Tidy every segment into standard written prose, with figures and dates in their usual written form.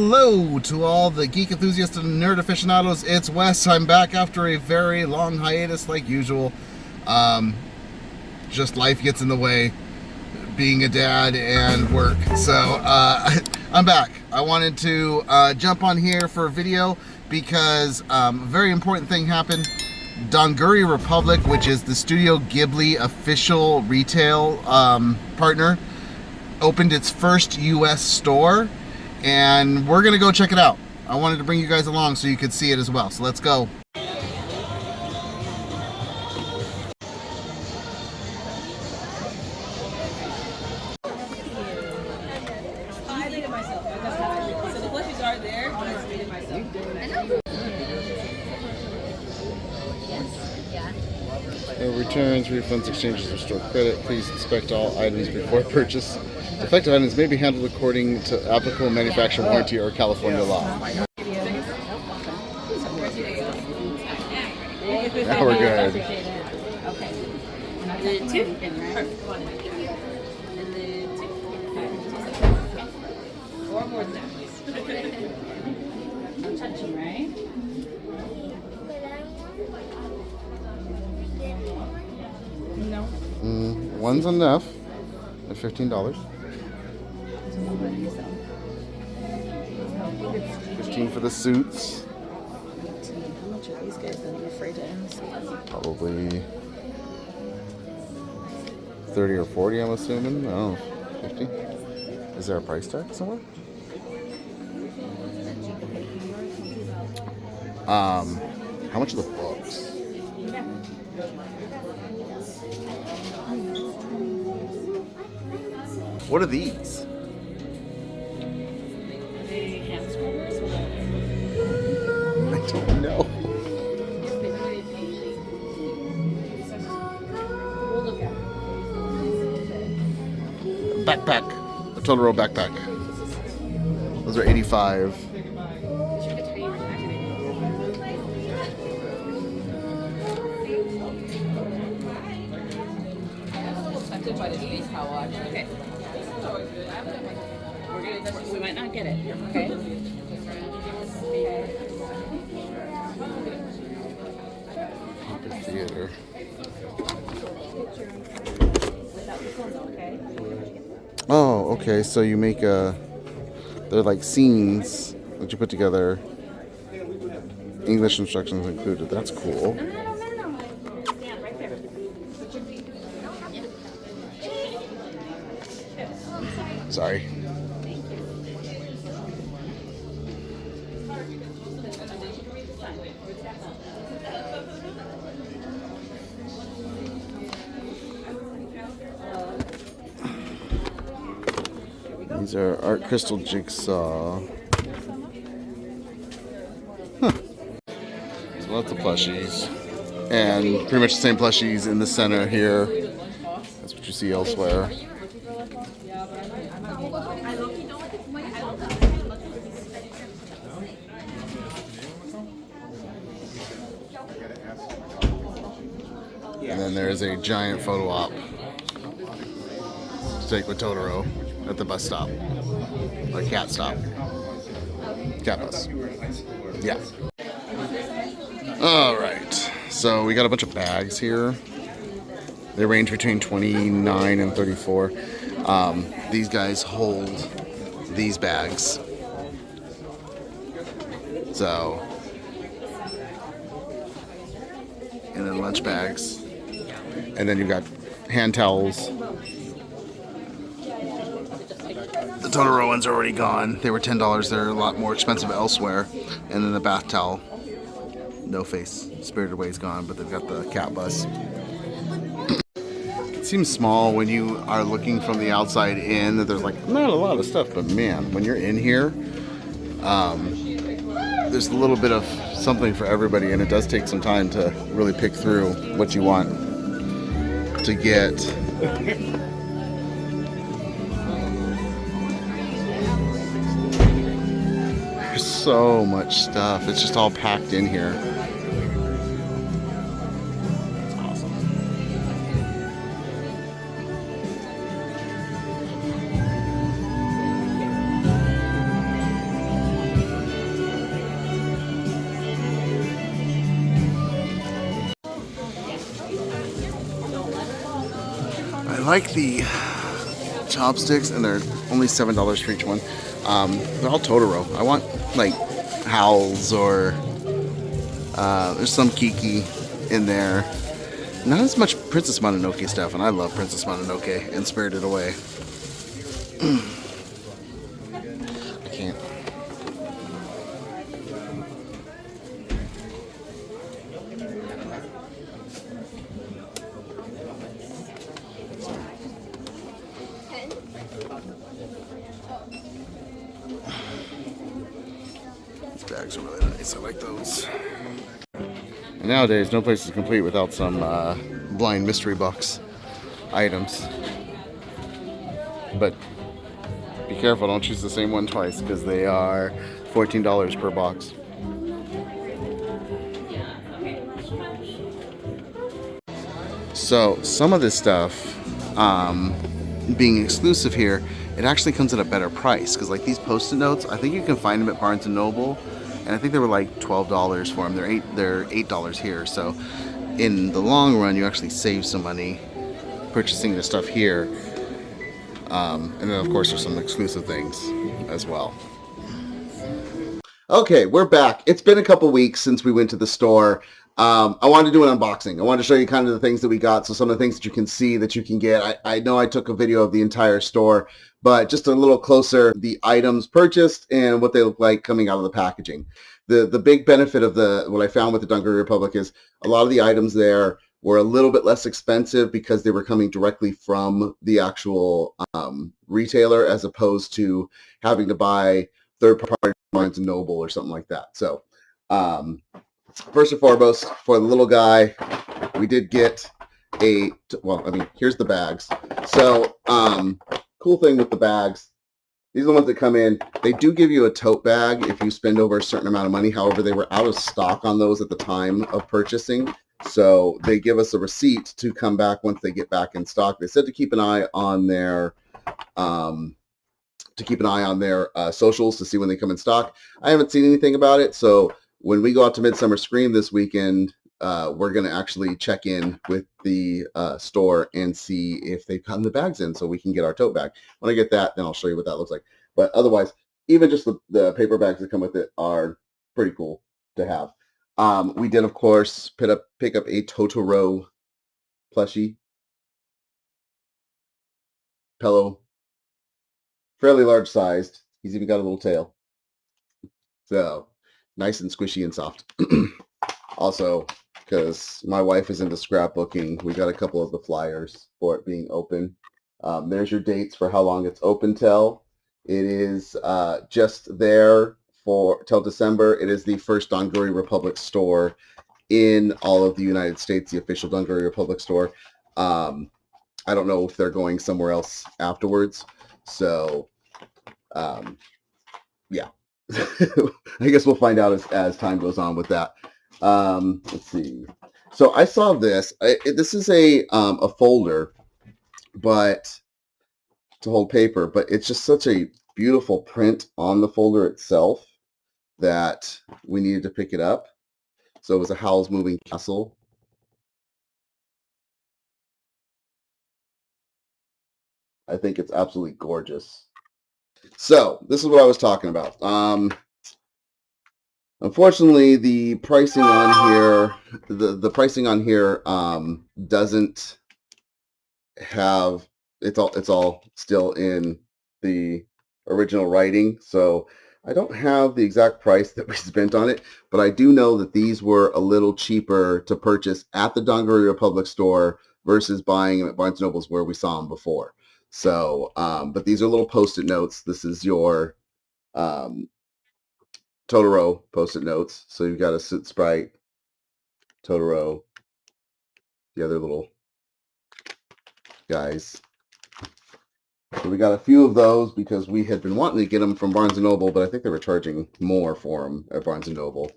Hello to all the geek enthusiasts and nerd aficionados. It's Wes. I'm back after a very long hiatus like usual. Just life gets in the way, being a dad and work. So I'm back. I wanted to jump on here for a video because a very important thing happened. Donguri Republic, which is the Studio Ghibli official retail partner, opened its first US store, and we're gonna go check it out. I wanted to bring you guys along so you could see it as well. So let's go. I made it myself. So the plushies are there, but I made it myself. No returns, refunds, exchanges, or store credit. Please inspect all items before purchase. Defective items may be handled according to applicable manufacturer warranty or California law. Now we're good. Okay. And then two. Perfect. One. And then two. Or more than that, please. I'm touching, right? No. One's enough. They're $15. 15 for the suits. How much are these guys that I'm afraid to ask? Probably 30 or 40, I'm assuming. I don't know, 50. Is there a price tag somewhere? How much are the books? What are these? I don't know. Backpack. A Totoro backpack. Those are 85. Okay. We might not get it. Okay. Theater. Oh, okay. So you make they're like scenes that you put together. English instructions included. That's cool. Stand right there. Sorry. These are art crystal jigsaw. Huh. There's lots of plushies. And pretty much the same plushies in the center here. That's what you see elsewhere. And then there's a giant photo op to take with Totoro at the bus stop. Or cat stop. Cat bus. Yeah. Alright. So we got a bunch of bags here. They range between 29 and 34. These guys hold these bags. So, and then lunch bags. And then you've got hand towels. The Totoro ones are already gone. They were $10. They're a lot more expensive elsewhere. And then the bath towel. No Face. Spirited Away's gone, but they've got the cat bus. It seems small when you are looking from the outside in, that there's like not a lot of stuff, but man, when you're in here, there's a little bit of something for everybody, and it does take some time to really pick through what you want to get. There's so much stuff. It's just all packed in here. It's awesome. like the chopsticks, and they're only $7 for each one. They're all Totoro. I want like Howls or there's some Kiki in there. Not as much Princess Mononoke stuff, and I love Princess Mononoke and Spirited Away. I can't. These bags are really nice. I like those. And nowadays, no place is complete without some blind mystery box items. But be careful, don't choose the same one twice because they are $14 per box. So some of this stuff, being exclusive here, it actually comes at a better price because like these Post-it notes, I think you can find them at Barnes & Noble, and I think they were like $12 for them. They're $8 here. So in the long run, you actually save some money purchasing the stuff here. And then of course there's some exclusive things as well. Okay, we're back. It's been a couple weeks since we went to the store. I wanted to do an unboxing. I wanted to show you kind of the things that we got, so some of the things that you can see that you can get. I know I took a video of the entire store, but just a little closer, the items purchased and what they look like coming out of the packaging. The big benefit of what I found with the Donguri Republic is a lot of the items there were a little bit less expensive because they were coming directly from the actual retailer as opposed to having to buy third-party Barnes & Noble or something like that. So first and foremost, for the little guy, we did get here's the bags. So cool thing with the bags, these are the ones that come in. They do give you a tote bag if you spend over a certain amount of money. However, they were out of stock on those at the time of purchasing. So they give us a receipt to come back once they get back in stock. They said to keep an eye on their socials to see when they come in stock. I haven't seen anything about it, so when we go out to Midsummer Scream this weekend, we're going to actually check in with the store and see if they've gotten the bags in so we can get our tote bag. When I get that, then I'll show you what that looks like. But otherwise, even just the paper bags that come with it are pretty cool to have. We did, of course, pick up a Totoro plushie. Pillow. Fairly large sized. He's even got a little tail. So, nice and squishy and soft. Also, because my wife is into scrapbooking, we got a couple of the flyers for it being open. There's your dates for how long it's open till. It is just there till December. It is the first Donguri Republic store in all of the United States, the official Donguri Republic store. I don't know if they're going somewhere else afterwards. So, yeah. I guess we'll find out as time goes on with that. Let's see. So I saw this. This is a folder, but to hold paper, but it's just such a beautiful print on the folder itself that we needed to pick it up. So it was a Howl's Moving Castle. I think it's absolutely gorgeous. So this is what I was talking about. Unfortunately, the pricing on here, the pricing on here doesn't have, it's all still in the original writing. So I don't have the exact price that we spent on it, but I do know that these were a little cheaper to purchase at the Donguri Republic store versus buying them at Barnes & Noble's where we saw them before. So, but these are little Post-it notes. This is your Totoro Post-it notes. So you've got a Soot Sprite, Totoro, the other little guys. So we got a few of those because we had been wanting to get them from Barnes & Noble, but I think they were charging more for them at Barnes & Noble.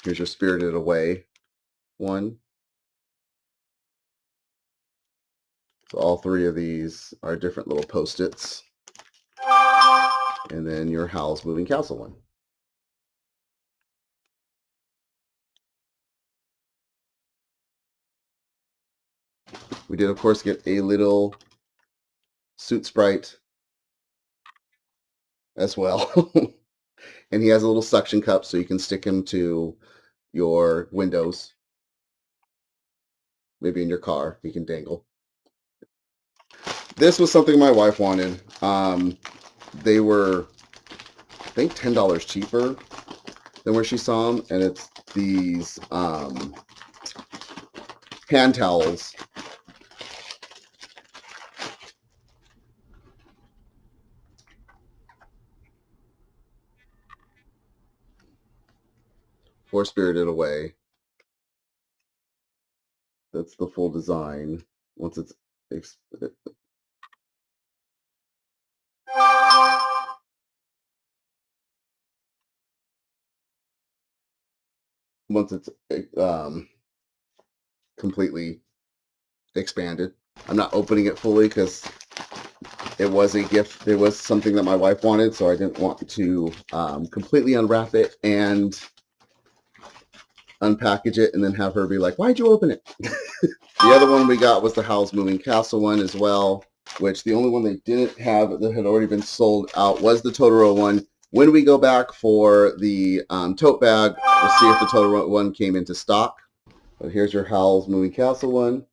Here's your Spirited Away one. So all three of these are different little Post-its. And then your Howl's Moving Castle one. We did, of course, get a little suit sprite as well. And he has a little suction cup so you can stick him to your windows. Maybe in your car, he can dangle. This was something my wife wanted. They were, I think, $10 cheaper than where she saw them, and it's these hand towels. For Spirited Away. That's the full design. Once it's once it's completely expanded. I'm not opening it fully because it was a gift. It was something that my wife wanted, so I didn't want to completely unwrap it and unpackage it and then have her be like, "Why'd you open it?" The other one we got was the Howl's Moving Castle one as well, which the only one they didn't have that had already been sold out was the Totoro one. When we go back for the tote bag, we'll see if the Totoro one came into stock. But here's your Howl's Moving Castle one.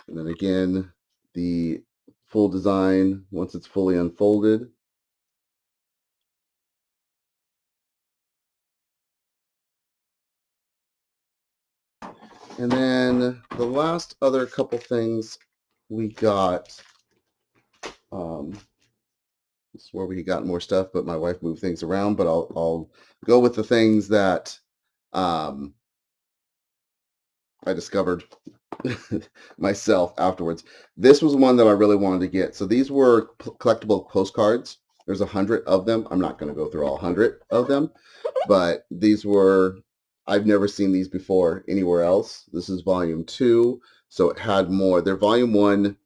And then again, the full design once it's fully unfolded. And then the last other couple things we got, this is where we got more stuff, but my wife moved things around, but I'll go with the things that I discovered myself afterwards. This was one that I really wanted to get. So these were collectible postcards. There's 100 of them. I'm not going to go through all 100 of them, but these were, I've never seen these before anywhere else. This is volume 2, so it had more. Their volume 1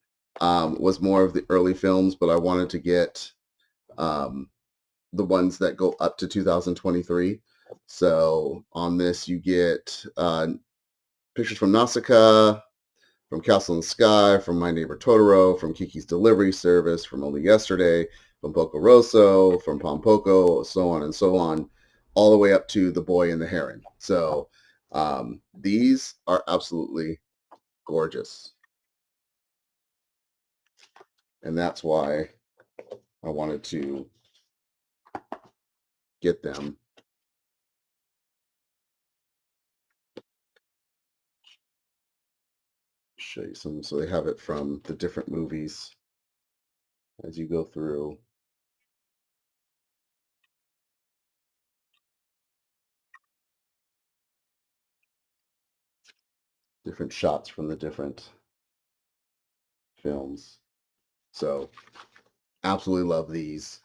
was more of the early films, but I wanted to get the ones that go up to 2023. So on this, you get pictures from Nausicaa, from Castle in the Sky, from My Neighbor Totoro, from Kiki's Delivery Service, from Only Yesterday, from Poco Rosso, from Pompoko, so on and so on, all the way up to The Boy and the Heron. So these are absolutely gorgeous. And that's why I wanted to get them. Show you some. So they have it from the different movies as you go through. Different shots from the different films. So absolutely love these.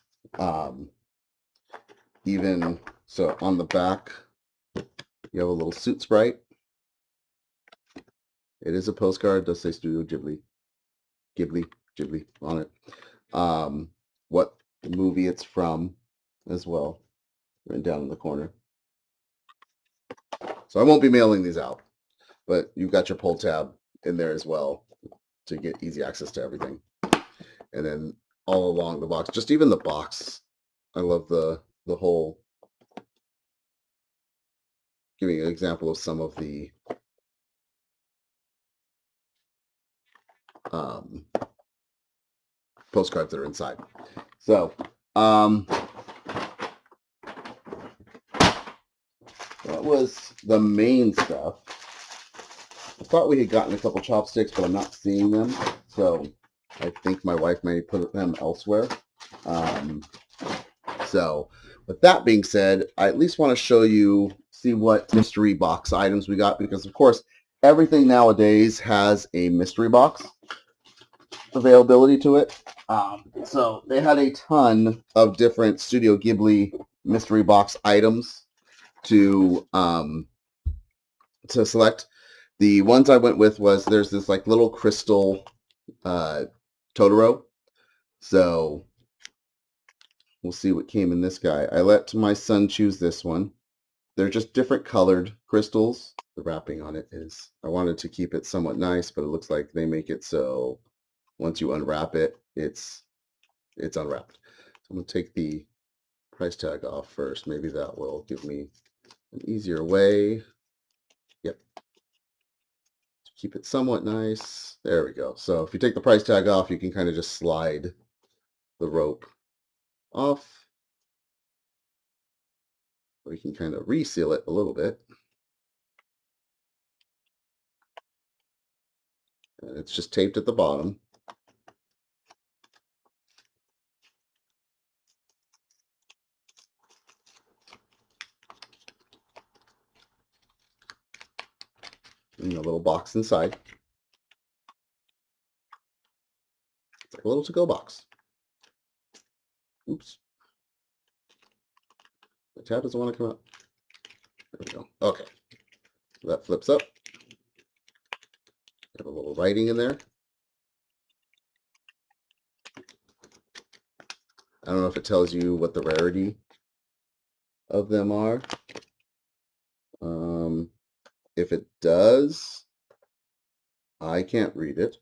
Even so on the back, you have a little suit sprite. It is a postcard. It does say Studio Ghibli on it. What movie it's from as well, written down in the corner. So I won't be mailing these out, but you've got your pull tab in there as well to get easy access to everything. And then all along the box, just even the box, I love the whole, giving an example of some of the postcards that are inside. So that was the main stuff. I thought we had gotten a couple chopsticks, but I'm not seeing them. So I think my wife may put them elsewhere. So with that being said, I at least want to show you, see what mystery box items we got, because of course, everything nowadays has a mystery box availability to it. So they had a ton of different Studio Ghibli mystery box items to select. The ones I went with was, there's this like little crystal Totoro. So we'll see what came in this guy. I let my son choose this one. they're just different colored crystals. The wrapping on it is, I wanted to keep it somewhat nice, but it looks like they make it so once you unwrap it, it's unwrapped. So I'm going to take the price tag off first. Maybe that will give me an easier way. Yep. Keep it somewhat nice. There we go. So if you take the price tag off, you can kind of just slide the rope off. Or you can kind of reseal it a little bit. And it's just taped at the bottom. And a little box inside. It's like a little to-go box. Oops. The tab doesn't want to come out. There we go. Okay. So that flips up. Have a little writing in there. I don't know if it tells you what the rarity of them are. If it does, I can't read it.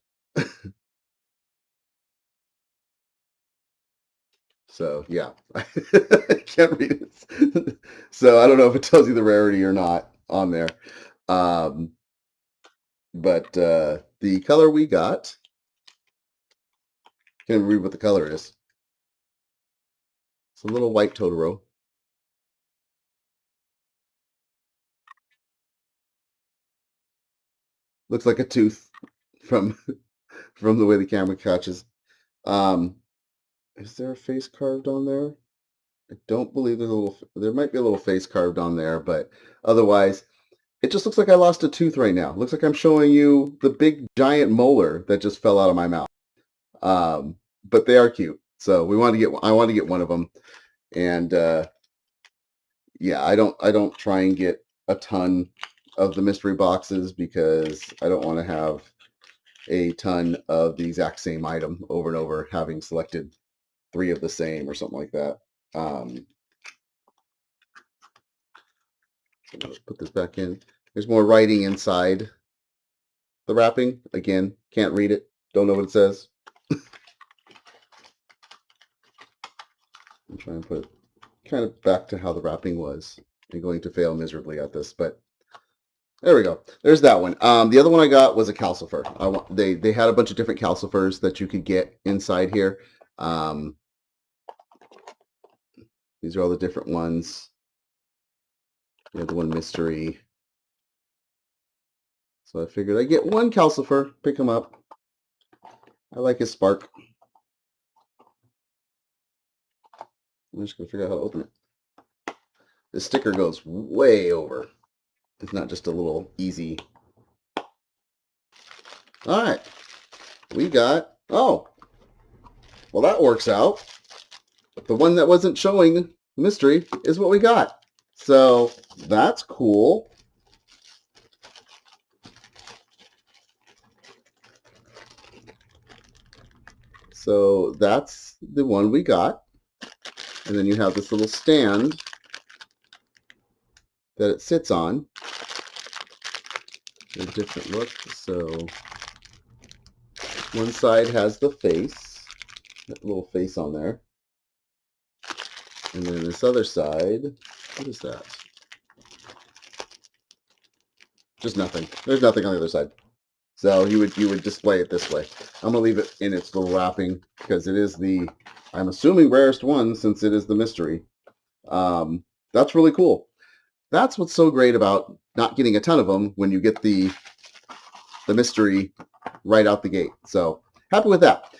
So yeah, I can't read it. So I don't know if it tells you the rarity or not on there. But the color we got, can't read what the color is. It's a little white Totoro. Looks like a tooth from the way the camera catches. Is there a face carved on there? I don't believe there's a little. There might be a little face carved on there, but otherwise, it just looks like I lost a tooth right now. It looks like I'm showing you the big giant molar that just fell out of my mouth. But they are cute, so we want to get. I want to get one of them, and yeah, I don't try and get a ton of the mystery boxes because I don't want to have a ton of the exact same item over and over, having selected 3 of the same or something like that. So let's put this back in. There's more writing inside the wrapping. Again, can't read it. Don't know what it says. I'm trying to put it kind of back to how the wrapping was. I'm going to fail miserably at this, but there we go. There's that one. The other one I got was a calcifer. They had a bunch of different calcifers that you could get inside here. These are all the different ones. We have the one mystery. So I figured I'd get one calcifer, pick him up. I like his spark. I'm just going to figure out how to open it. The sticker goes way over. It's not just a little easy. All right. We got, oh, well, that works out. The one that wasn't showing mystery is what we got. So that's cool. So that's the one we got. And then you have this little stand that it sits on. A different look. So one side has the face, that little face on there. And then this other side, what is that? Just nothing. There's nothing on the other side. So you would display it this way. I'm gonna leave it in its little wrapping because it is the, I'm assuming, rarest one since it is the mystery. That's really cool. That's what's so great about not getting a ton of them when you get the mystery right out the gate. So happy with that.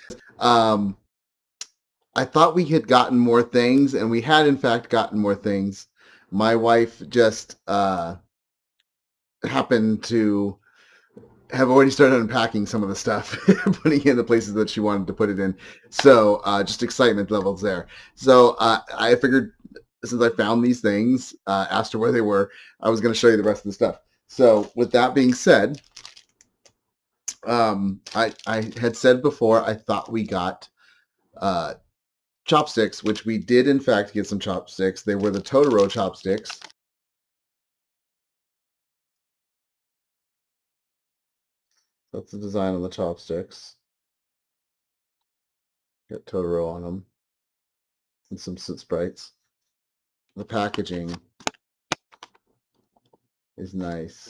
I thought we had gotten more things, and we had in fact gotten more things. My wife just happened to have already started unpacking some of the stuff, putting it in the places that she wanted to put it in. So just excitement levels there. So I figured since I found these things, asked her where they were, I was going to show you the rest of the stuff. So with that being said, I had said before I thought we got chopsticks, which we did in fact get some chopsticks. They were the Totoro chopsticks. That's the design on the chopsticks. Got Totoro on them and some sprites. The packaging is nice.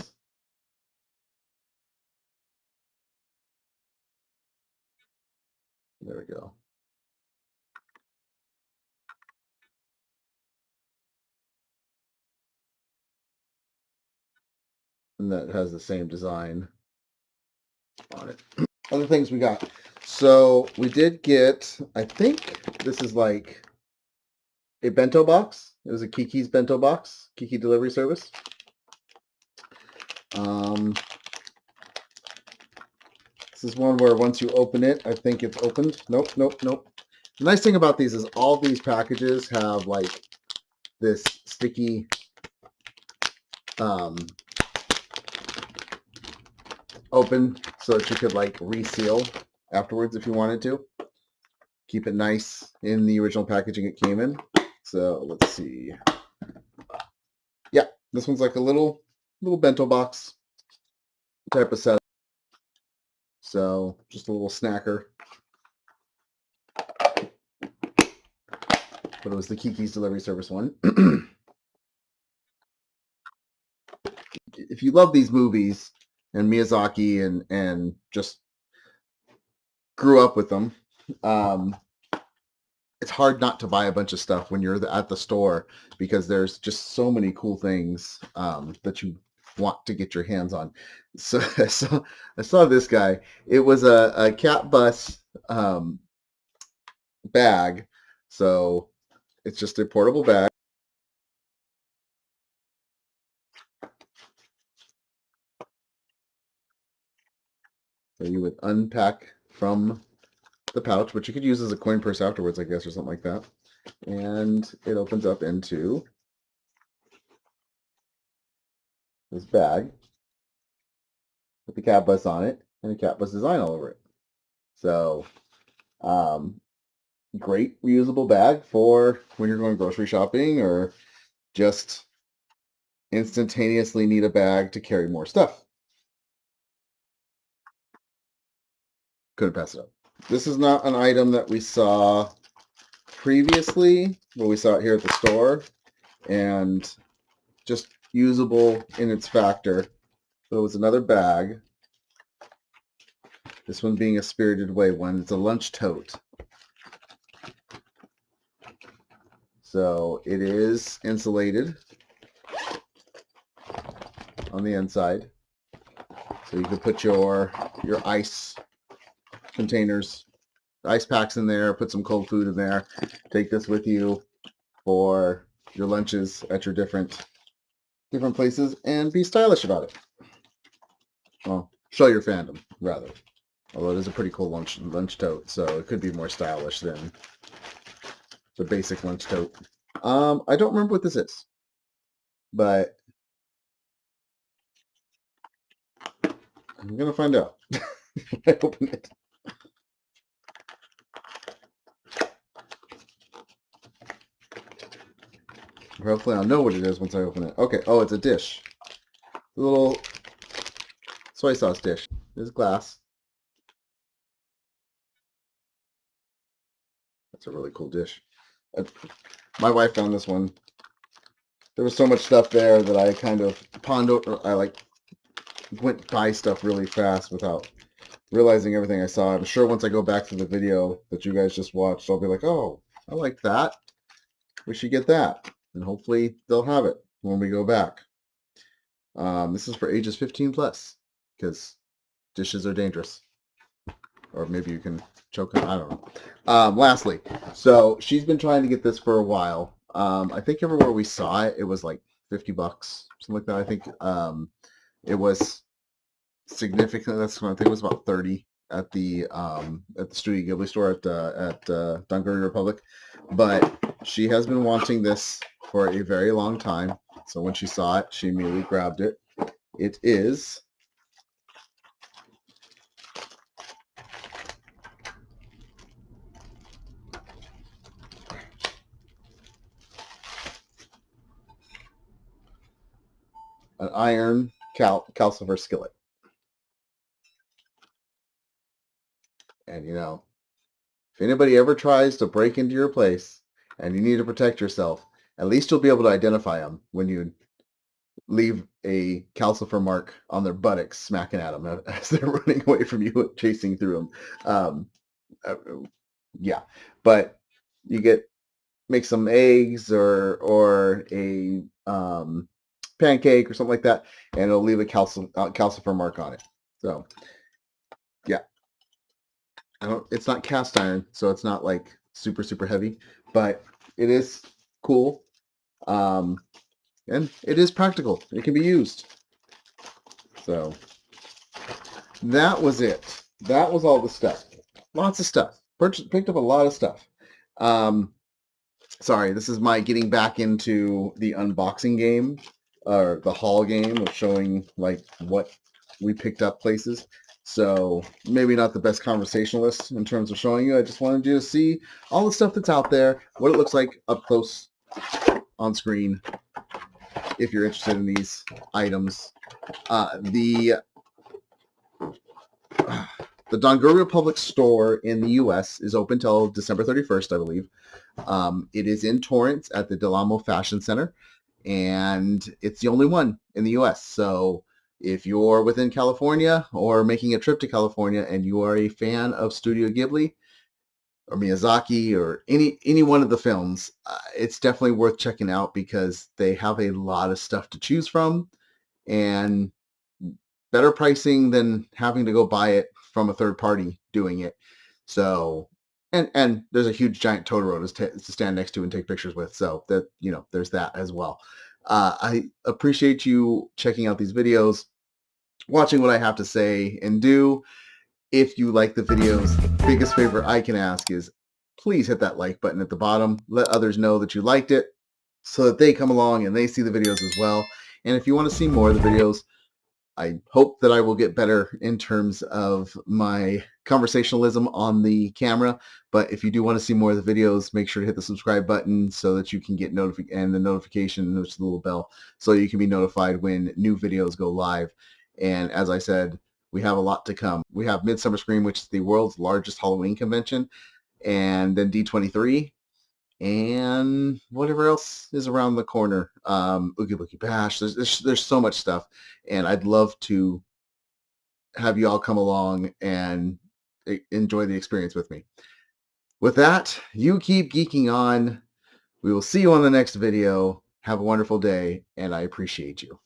There we go. And that has the same design on it. Other things we got. So we did get, I think this is like a bento box. It was a Kiki's bento box, Kiki delivery service. This is one where once you open it, I think it's opened. Nope, nope, nope. The nice thing about these is all these packages have like this sticky open so that you could like reseal afterwards if you wanted to. Keep it nice in the original packaging it came in. So let's see. Yeah, this one's like a little bento box type of setup. So just a little snacker. But it was the Kiki's delivery service one. If you love these movies and Miyazaki and just grew up with them, it's hard not to buy a bunch of stuff when you're at the store because there's just so many cool things that you want to get your hands on. So I saw this guy. It was a cat bus bag. So it's just a portable bag. So you would unpack from the pouch, which you could use as a coin purse afterwards, I guess, or something like that. And it opens up into this bag with the cat bus on it and a cat bus design all over it. So great reusable bag for when you're going grocery shopping or just instantaneously need a bag to carry more stuff. Couldn't pass it up. This is not an item that we saw previously, but we saw it here at the store and just usable in its factor. So it was another bag. This one being a Spirited Away one. It's a lunch tote. So it is insulated on the inside. So you could put your ice containers, ice packs in there, put some cold food in there. Take this with you for your lunches at your different places and be stylish about it. Well, show your fandom, rather. Although it is a pretty cool lunch tote, so it could be more stylish than the basic lunch tote. I don't remember what this is, but I'm gonna find out when I open it. Hopefully I'll know what it is once I open it. Okay, oh, it's a dish. A little soy sauce dish. There's glass. That's a really cool dish. My wife found this one. There was so much stuff there that I kind of went by stuff really fast without realizing everything I saw. I'm sure once I go back to the video that you guys just watched, I'll be like, oh, I like that. We should get that. And hopefully they'll have it when we go back. This is for ages 15 plus because dishes are dangerous. Or maybe you can choke on, I don't know. Lastly, so she's been trying to get this for a while. I think everywhere we saw it, it was like $50, something like that. I think it was significant. That's when I think it was about 30 at the Studio Ghibli store at Donguri Republic. But she has been wanting this for a very long time. So when she saw it, she immediately grabbed it. It is an iron calcifer skillet. And if anybody ever tries to break into your place and you need to protect yourself, at least you'll be able to identify them when you leave a calcifer mark on their buttocks smacking at them as they're running away from you and chasing through them. Um, uh, yeah, but you make some eggs or a pancake or something like that, and it'll leave a calcifer mark on it. So yeah, it's not cast iron, so it's not like super heavy, but it is cool, and it is practical. It can be used. So that was it. That was all the stuff. Lots of stuff. Picked up a lot of stuff. Sorry, this is my getting back into the unboxing game, or the haul game of showing like what we picked up places. So maybe not the best conversationalist in terms of showing you. I just wanted you to see all the stuff that's out there, what it looks like up close on screen, if you're interested in these items. The Donguri Public store in the U.S. is open till December 31st, I believe. It is in Torrance at the Del Amo Fashion Center, and it's the only one in the U.S. So if you're within California or making a trip to California and you are a fan of Studio Ghibli or Miyazaki or any one of the films, it's definitely worth checking out because they have a lot of stuff to choose from and better pricing than having to go buy it from a third party doing it. So, and there's a huge giant Totoro to stand next to and take pictures with. So that, there's that as well. I appreciate you checking out these videos, watching what I have to say and do. If you like the videos, biggest favor I can ask is please hit that like button at the bottom. Let others know that you liked it so that they come along and they see the videos as well. And if you want to see more of the videos, I hope that I will get better in terms of my conversationalism on the camera. But if you do want to see more of the videos, make sure to hit the subscribe button so that you can get and the notification, which is the little bell, so you can be notified when new videos go live. And as I said, we have a lot to come. We have Midsummer Scream, which is the world's largest Halloween convention, and then D23, and whatever else is around the corner. Oogie Boogie Bash. There's so much stuff, and I'd love to have you all come along and enjoy the experience with me. With that, you keep geeking on. We will see you on the next video. Have a wonderful day, and I appreciate you.